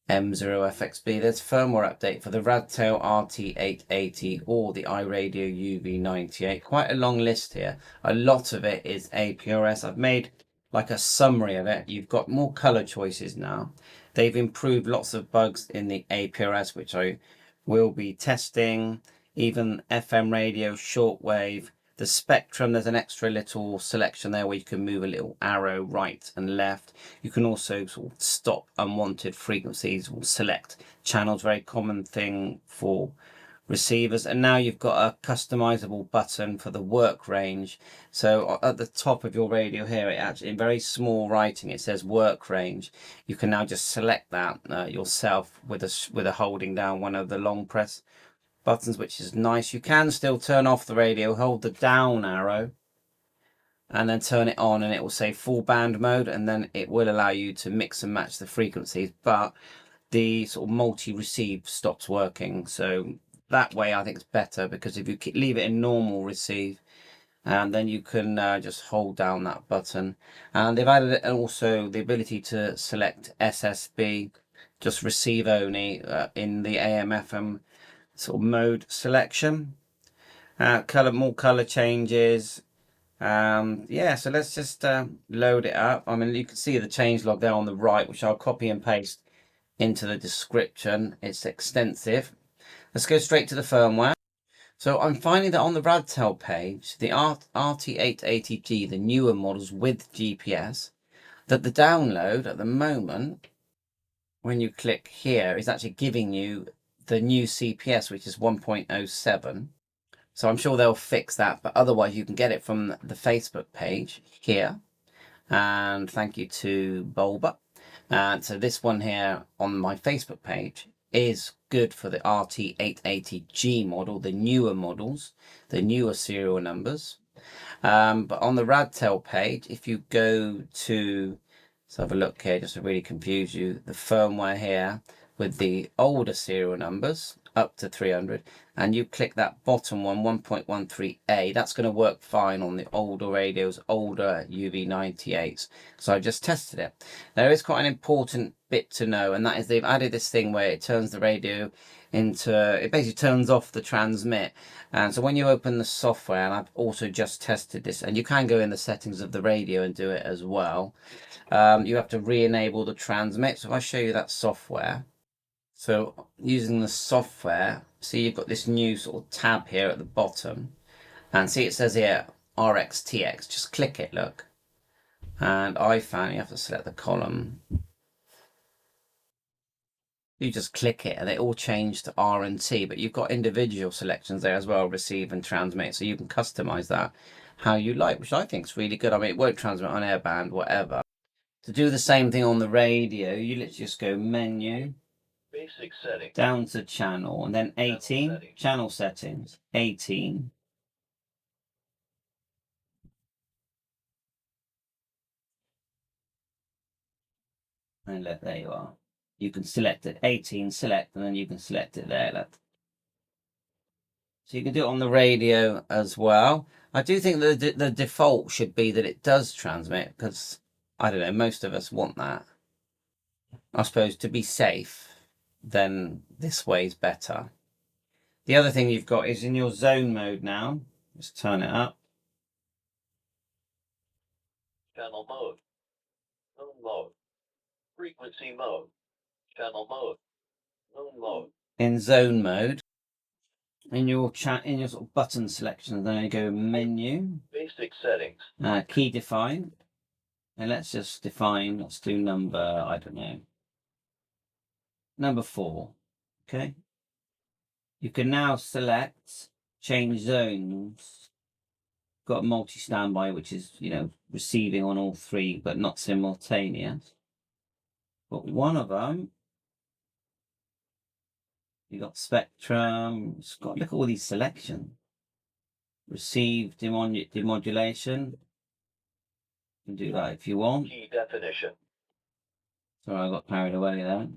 M0FXB. There's firmware update for the Radtel RT880 or the iRadio UV98. Quite a long list here. A lot of it is APRS. I've made like a summary of it. You've got more color choices now. They've improved lots of bugs in the APRS, which I will be testing. Even FM radio, shortwave. The spectrum, there's an extra little selection there where you can move a little arrow right and left. You can also sort of stop unwanted frequencies or select channels, very common thing for receivers. And now you've got a customizable button for the work range. So at the top of your radio here, it actually, in very small writing, it says work range. You can now just select that yourself with a holding down one of the long press buttons, which is nice. You can still turn off the radio, hold the down arrow and then turn it on, and it will say full band mode, and then it will allow you to mix and match the frequencies, but the sort of multi-receive stops working. So that way I think it's better, because if you leave it in normal receive, and then you can just hold down that button. And they've added also the ability to select SSB, just receive only, in the AM FM sort of mode selection. More color changes. Yeah, so let's just load it up. I mean, you can see the changelog there on the right, which I'll copy and paste into the description. It's extensive. Let's go straight to the firmware. So I'm finding that on the Radtel page, the RT880G, the newer models with GPS, that the download at the moment, when you click here, is actually giving you the new CPS, which is 1.07. So I'm sure they'll fix that, but otherwise you can get it from the Facebook page here. And thank you to Bulba. And so this one here on my Facebook page is good for the RT880G model, the newer models, the newer serial numbers. But on the Radtel page, if you go to, let's have a look here, just to really confuse you, the firmware here with the older serial numbers up to 300, and you click that bottom one, 1.13A, that's going to work fine on the older radios, older UV98s. So I just tested it. There is quite an important bit to know, and that is they've added this thing where it turns the radio into, it basically turns off the transmit. And so when you open the software, and I've also just tested this, and you can go in the settings of the radio and do it as well, you have to re-enable the transmit. So if I show you that software, so using the software, see you've got this new sort of tab here at the bottom, and see it says here RXTX, just click it, look. And I found you have to select the column. You just click it and it all changed to R and T, but you've got individual selections there as well, receive and transmit, so you can customize that how you like, which I think is really good. I mean, it won't transmit on airband, whatever. To do the same thing on the radio, you literally just go menu, basic settings, down to channel, and then 18, channel settings, 18. And there you are. You can select it, 18, select, and then you can select it there. Look. So you can do it on the radio as well. I do think that the default should be that it does transmit, because, I don't know, most of us want that. I suppose to be safe, then this way is better. The other thing you've got is in your zone mode now. Just turn it up. Channel mode, zone mode, frequency mode, channel mode, zone mode. In zone mode, in your sort of button selection, then you go menu, basic settings, key define, and let's just define. Let's do number, I don't know, number 4. Okay. You can now select change zones. Got multi-standby, which is, you know, receiving on all 3, but not simultaneous. But one of them, you got spectrum. It's got, look at all these selections. Receive demodulation. You can do that if you want. key definition. Sorry, I got carried away there.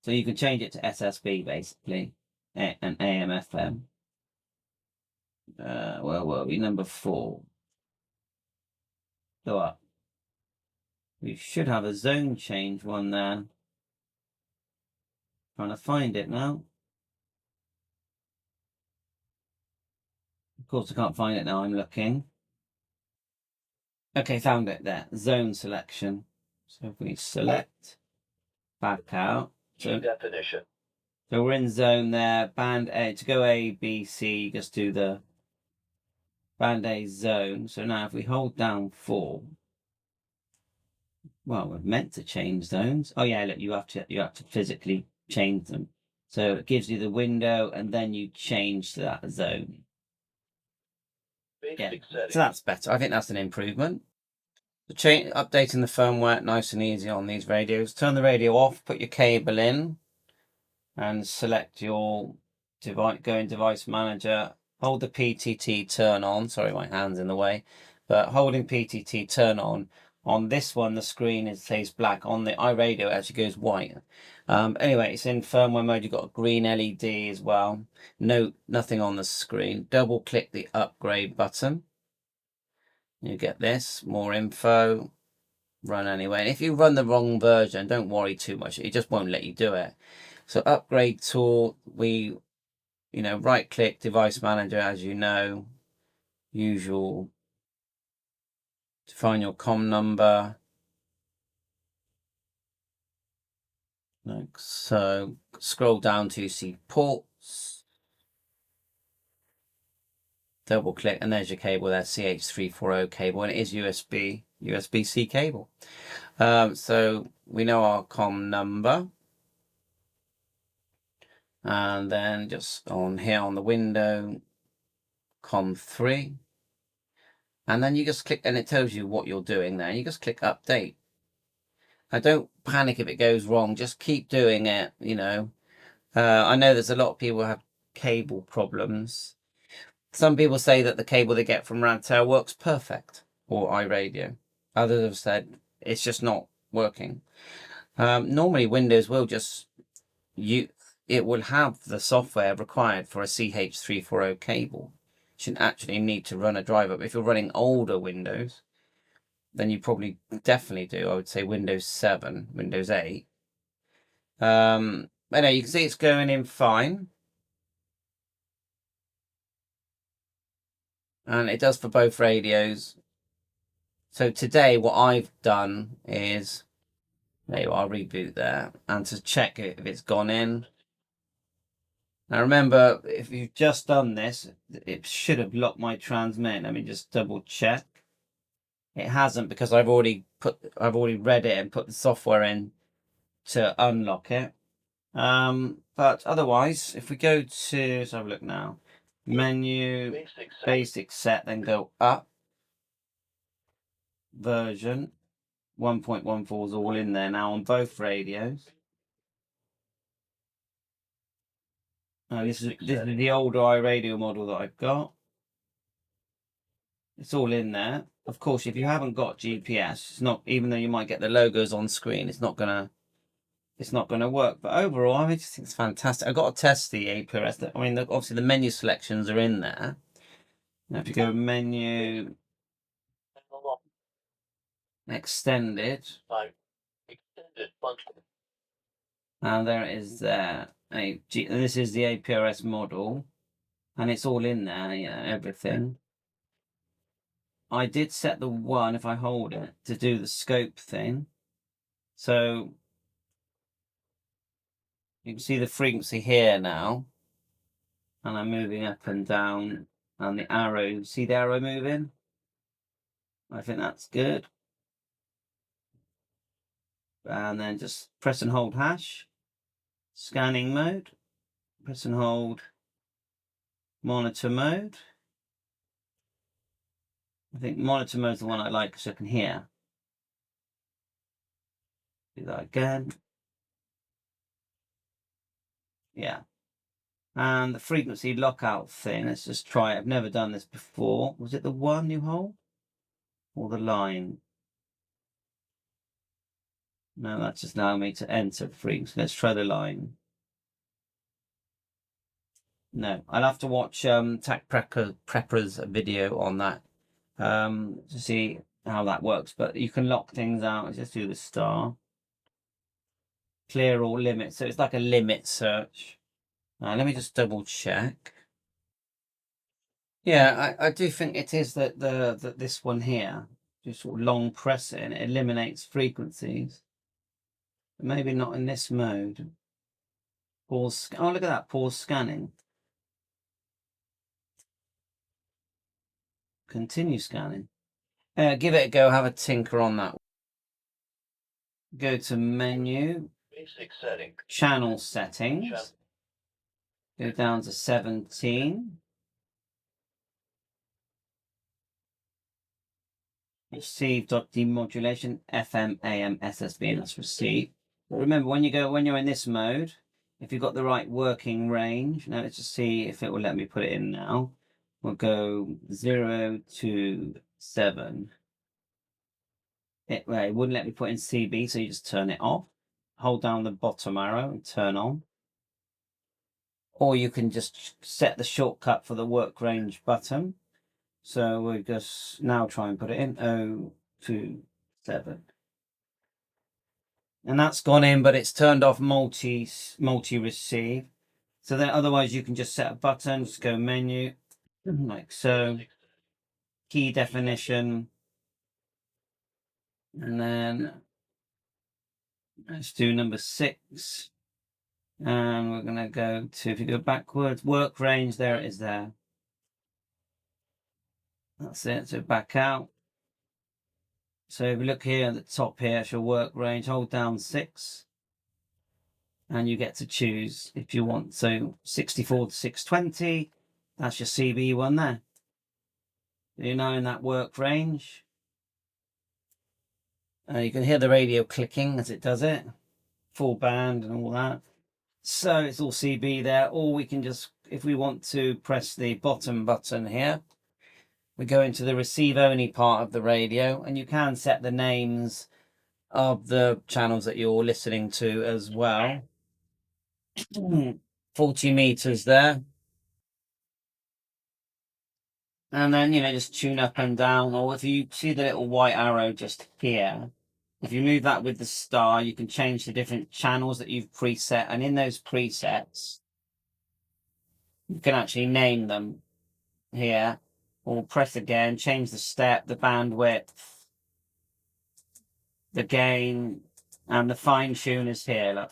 So you can change it to SSB basically, and AM FM. Where were we? Number 4. Go up. We should have a zone change one there. Trying to find it now. Of course, I can't find it now. I'm looking. Okay, found it there. Zone selection. So if we select, back out. Key definition. So we're in zone there. Band A. To go A, B, C, just do the band A zone. So now if we hold down 4, well, we're meant to change zones. Oh yeah, look, you have to physically change them. So it gives you the window, and then you change that zone. Basic settings. So that's better. I think that's an improvement. So updating the firmware, nice and easy on these radios. Turn the radio off, put your cable in, and select your device. Go in Device Manager. Hold the PTT turn on. Sorry, my hand's in the way. But holding PTT turn on. On this one, the screen stays black. On the iRadio, it actually goes white. Anyway, it's in firmware mode. You've got a green LED as well. Nothing on the screen. Double click the upgrade button. You get this, more info, run anyway. And if you run the wrong version, don't worry too much. It just won't let you do it. So upgrade tool, right click Device Manager, as you know, usual. Define your COM number. Like so, scroll down to see ports. Double click, and there's your cable there, CH340 cable, and it is USB-C cable. So we know our COM number. And then just on here on the window, COM3. And then you just click, and it tells you what you're doing there. You just click update. Now don't panic if it goes wrong. Just keep doing it, I know there's a lot of people who have cable problems. Some people say that the cable they get from Radtel works perfect, or iRadio. Others have said it's just not working. Normally Windows will just it will have the software required for a CH340 cable. You shouldn't actually need to run a driver. But if you're running older Windows, then you probably definitely do. I would say Windows 7, Windows 8. But no, you can see it's going in fine. And it does for both radios. So today what I've done is, there you are, reboot there. And to check if it's gone in. Now remember, if you've just done this, it should have locked my transmit. Let me just double check. It hasn't, because I've already read it and put the software in to unlock it. But otherwise, if we go to, let's have a look now. Menu, basic set, then go up. Version 1.14 is all in there now on both radios. This is the older iRadio model that I've got. It's all in there. Of course, if you haven't got GPS, it's not, even though you might get the logos on screen, it's not gonna work. But overall, I just think it's fantastic. I've got to test the APRS. I mean, obviously the menu selections are in there. Now if you go menu, extended, and there it is there. This is the APRS model, and it's all in there, everything. I did set the one, if I hold it, to do the scope thing. So you can see the frequency here now, and I'm moving up and down, and the arrow, see the arrow moving? I think that's good. And then just press and hold hash, scanning mode, press and hold monitor mode. I think monitor mode is the one I like because I can hear. Do that again. Yeah. And the frequency lockout thing, let's just try it. I've never done this before. Was it the one you hold? Or the line? No, that's just allowing me to enter frequency. Let's try the line. No, I'll have to watch Tac Prepper's video on that to see how that works. But you can lock things out. Let's just do the star. clear all limits. So it's like a limit search. Let me just double check. Yeah, I do think it is that this one here, just sort of long press it and it eliminates frequencies. But maybe not in this mode. Pause. Oh, look at that. Pause scanning. Continue scanning. Give it a go. Have a tinker on that. Go to menu. Basic settings. Channel settings. Go down to 17. Receive.demodulation FM AM SSB, and that's receive. But remember, when you're in this mode, if you've got the right working range, now let's just see if it will let me put it in now. We'll go 0 to 7. It wouldn't let me put in CB, so you just turn it off. Hold down the bottom arrow and turn on. Or you can just set the shortcut for the work range button. So we'll just now try and put it in 0 to 7. And that's gone in, but it's turned off multi-receive. So then otherwise you can just set a button, just go menu, like so. Key definition. And then let's do number 6. And we're going to go to, if you go backwards, work range, there it is there. That's it, so back out. So if you look here at the top here, it's your work range, hold down 6. And you get to choose if you want. So 64 to 620, that's your CB one there. You're now in that work range. You can hear the radio clicking as it does it. Full band and all that. So it's all CB there. Or we can just, if we want to press the bottom button here, we go into the receive only part of the radio, and you can set the names of the channels that you're listening to as well. 40 meters there. And then, just tune up and down. Or if you see the little white arrow just here, if you move that with the star, you can change the different channels that you've preset. And in those presets, you can actually name them here. Or press again, change the step, the bandwidth, the gain, and the fine tune is here. Look.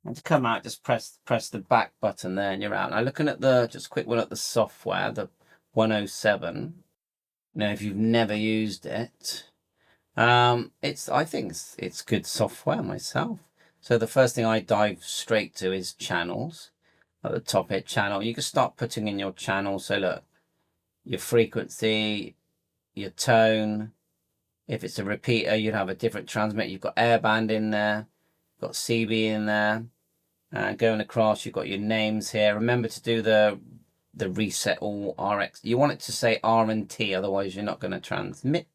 And to come out, just press the back button there and you're out. Now looking at just a quick one at the software, the 107. Now if you've never used it, I think it's good software myself. So the first thing I dive straight to is channels. At the top here, channel. You can start putting in your channel. So look, your frequency, your tone. If it's a repeater, you'd have a different transmit. You've got airband in there, you've got CB in there. Going across, you've got your names here. Remember to do the reset all RX. You want it to say R and T, otherwise you're not going to transmit.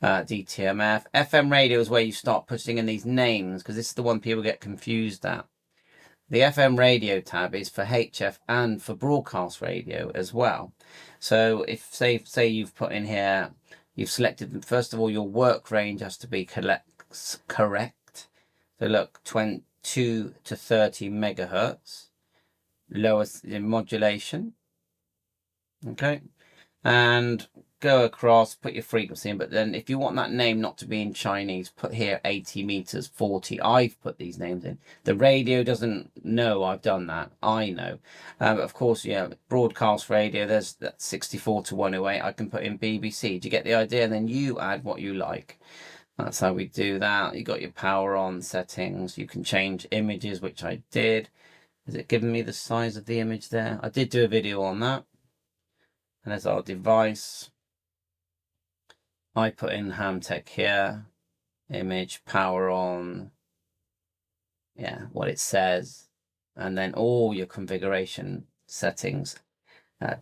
DTMF. FM radio is where you start putting in these names, because this is the one people get confused at. The FM radio tab is for HF and for broadcast radio as well. So if say you've put in here, you've selected, first of all, your work range has to be correct. So look, 22 to 30 megahertz, lowest modulation. Okay, and go across, put your frequency in. But then if you want that name not to be in Chinese, put here 80 meters 40. I've put these names in. The radio doesn't know I've done that. I know. But of course, broadcast radio, there's that 64 to 108. I can put in BBC. Do you get the idea? And then you add what you like. That's how we do that. You got your power on settings. You can change images, which I did. Is it giving me the size of the image there? I did do a video on that. And there's our device. I put in Hamtech here. Image, power on. Yeah, what it says. And then all your configuration settings.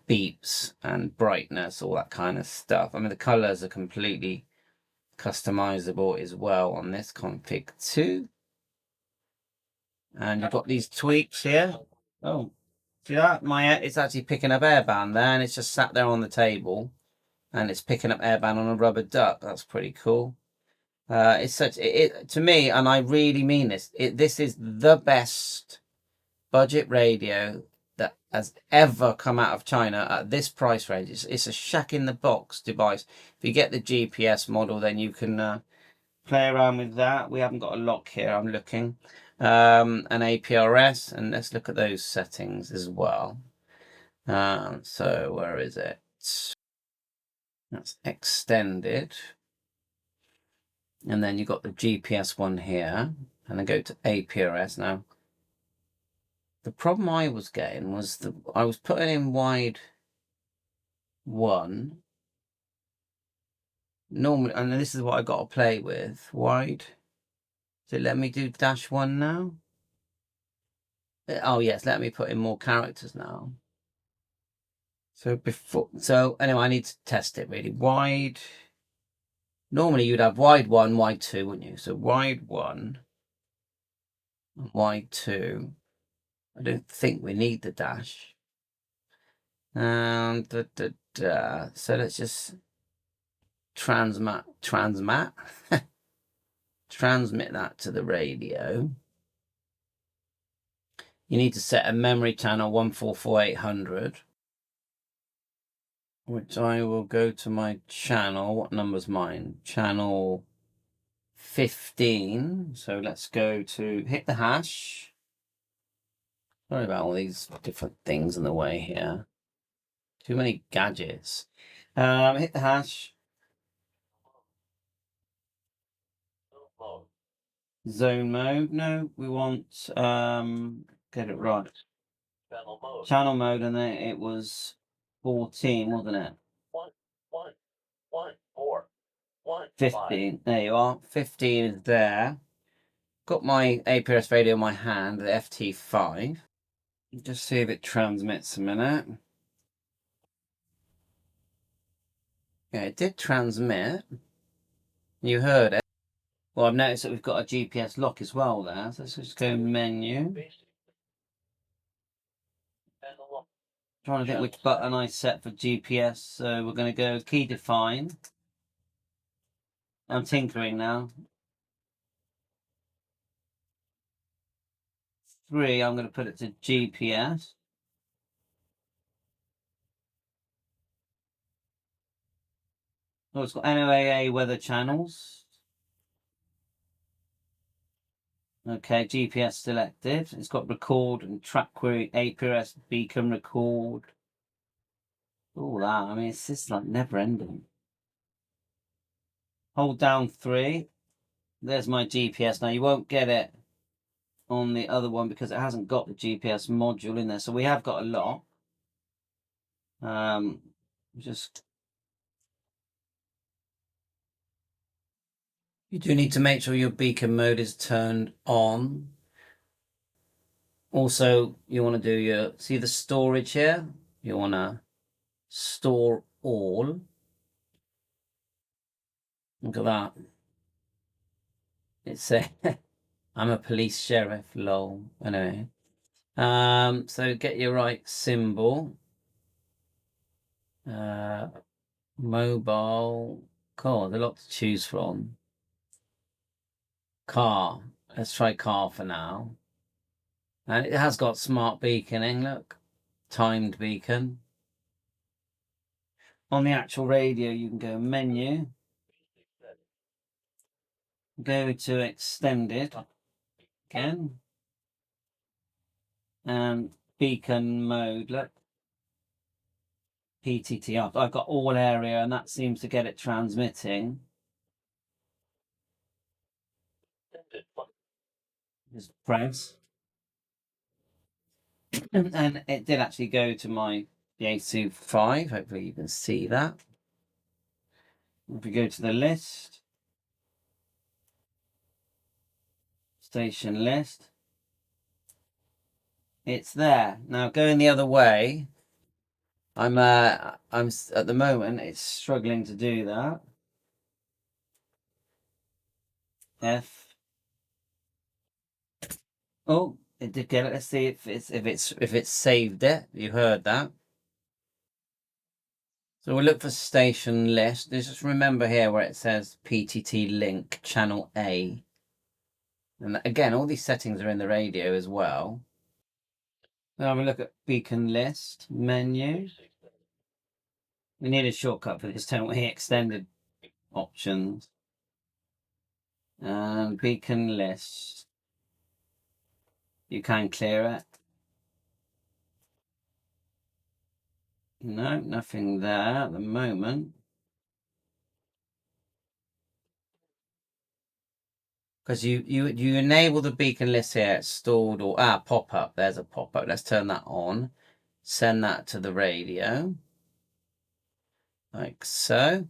Beeps and brightness, all that kind of stuff. I mean, the colors are completely customizable as well on this config too. And you've got these tweaks here. Oh, see that? It's actually picking up airband there, and it's just sat there on the table, and it's picking up airband on a rubber duck. That's pretty cool. It's such it to me, and I really mean this. This is the best budget radio that has ever come out of China at this price range. It's a shack in the box device. If you get the GPS model, then you can play around with that. We haven't got a lock here. I'm looking. An APRS, and let's look at those settings as well. So where is it? That's extended. And then you've got the GPS one here. And then go to APRS. Now, the problem I was getting was that I was putting in wide 1. Normally, and this is what I got to play with. Wide. Does it let me do -1 now? Oh, yes, let me put in more characters now. So anyway, I need to test it really. Wide. Normally you'd have wide 1, wide 2, wouldn't you? So wide 1, wide 2. I don't think we need the dash. And so let's just transmit that to the radio. You need to set a memory channel 144800, which I will go to my channel. What number's mine? Channel 15. So let's go to hit the hash. Sorry about all these different things in the way here. Too many gadgets. Hit the hash. Zone mode. No, we want get it right. Channel mode. Channel mode, and then it was 14, wasn't it? 1, 1, 1, 4, 1, 15. There you are. 15 is there. Got my APRS radio in my hand, the FT5. Just see if it transmits a minute. Yeah, it did transmit. You heard it. Well, I've noticed that we've got a GPS lock as well there. So let's just go menu. Trying to think which button I set for GPS. So we're going to go key define. I'm tinkering now. 3, I'm going to put it to GPS. Oh, it's got NOAA weather channels. Okay, GPS selected. It's got record and track query, APRS, beacon record. All that. I mean, it's just like never ending. Hold down 3. There's my GPS. Now, you won't get it on the other one because it hasn't got the GPS module in there. So we have got a lock. Just you do need to make sure your beacon mode is turned on. Also, you want to do your see the storage here. You want to store all. Look at that. It's a I'm a police sheriff, lol. Anyway. So get your right symbol. Mobile. God, there's a lot to choose from. Car. Let's try car for now. And it has got smart beaconing, look. Timed beacon. On the actual radio, you can go menu. Go to extended. Again. And beacon mode, look. PTT up. I've got all area, and that seems to get it transmitting. Just press. And it did actually go to my Yaesu 5. Hopefully you can see that. If we go to the list, station list, it's there. Now going the other way, I'm at the moment it's struggling to do that. F. Oh, it did get it. Let's see if it's saved it. You heard that. So we'll look for station list. Just remember here where it says PTT link channel A. And again, all these settings are in the radio as well. Now we look at beacon list menu. We need a shortcut for this, don't we? Extended options. And beacon list. You can clear it. No, nothing there at the moment. Because you enable the beacon list here, it's stored or pop-up. There's a pop-up. Let's turn that on. Send that to the radio. Like so.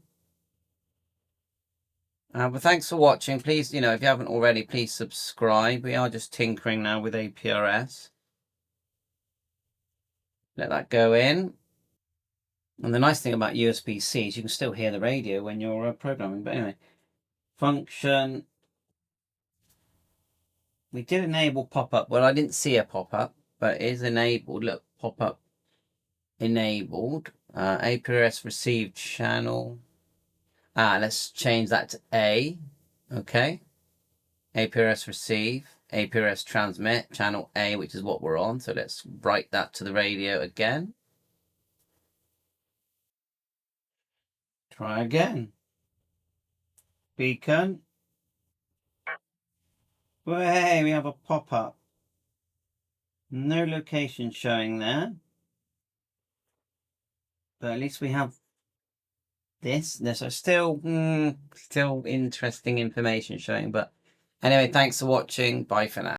But thanks for watching. Please, if you haven't already, please subscribe. We are just tinkering now with APRS. Let that go in. And the nice thing about USB-C is you can still hear the radio when you're programming. But anyway, function. We did enable pop-up. Well, I didn't see a pop-up, but it is enabled. Look, pop-up enabled. APRS received channel. Let's change that to A. Okay. APRS receive. APRS transmit. Channel A, which is what we're on. So let's write that to the radio again. Try again. Beacon. Well, hey, we have a pop-up. No location showing there. But at least we have this. There's still interesting information showing. But anyway, thanks for watching. Bye for now.